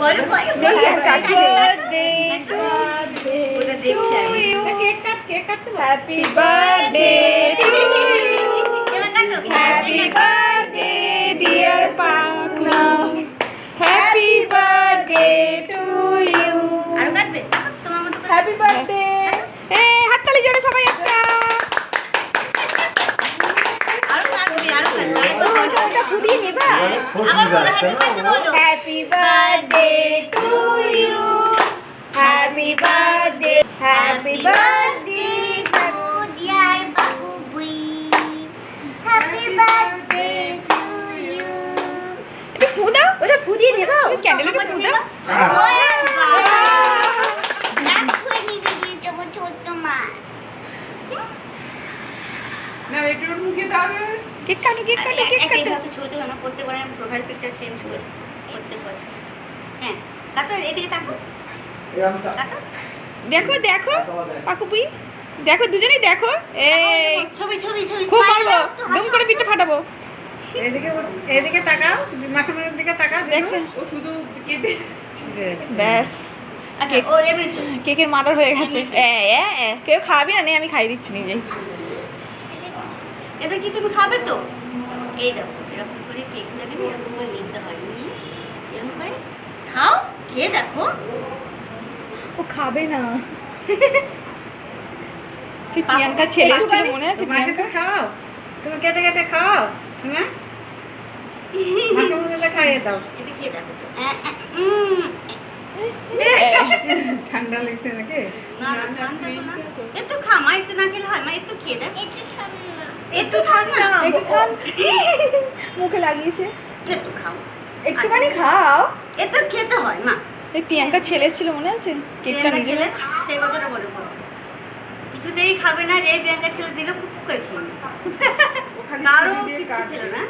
Happy birthday to you. Happy birthday dear Pakna. Happy birthday to you. Happy birthday. Hey, হাততালি জোরে সবাই একটা। পুড়িয়ে নেবা। Happy birthday to you. Happy birthday. Happy birthday to dear Bakubui. Happy birthday to you. এটা ফুদা? ওটা ফুদিয়ে দেবা? ক্যান্ডেলটা ফুদা? ওরে বাবা। নাক খুলে নিয়ে দিয়েছো ছোট্ট মা। না একটু মুখে দাও। কেক কাটো কেক কাটো কেক কাটো। এইভাবে ছোট না প্রত্যেকবার আমি প্রোফাইল পিকচার চেঞ্জ করি প্রত্যেক বছর। হ্যাঁ কাটো এদিকে তাকো। কাটো। দেখো দেখো পাকুপুই দেখো দুজনেই দেখো এই ছবি ছবি ছবি খুব মারবো দম করে পিঠে ফাটাবো এদিকে তাকাও মাসুমের দিকে তাকাও দেখো ও শুধু কেটে ব্যাস আচ্ছা ও এমনি কেকের মার্ডার হয়ে গেছে কেউ খাবি না নেই আমি খাই দিচ্ছি নিজেই এটা কি তুমি খাবে তো এই দেখো এরকম করে কেকটাকে এরকম করে নিতে হয় এরকম করে খাও খেয়ে দেখো ও খাবে না সে প্রিয়াঙ্কা ছেলে ছিল মনে আছে প্রিয়াঙ্কা খাও তুমি কেটে কেটে খাও হ্যাঁ মাসে মনে খাইয়ে দাও এটা খেয়ে দেখো তো ঠান্ডা লাগছে নাকি না ঠান্ডা তো না একটু খা মা একটু না খেলে হয় মা একটু খেয়ে দেখ একটু ঠান্ডা একটু ঠান্ডা মুখে লাগিয়েছে একটু খাও একটুখানি খাও একটু খেতে হয় মা এই প্রিয়াঙ্কা ছেলে ছিল মনে আছে কেকটা নিজে সেই কথাটা বলে কিছুতেই খাবে না যে প্রিয়াঙ্কা ছেলে দিলে খুব করে খেয়ে ওখানে কিছু খেলো না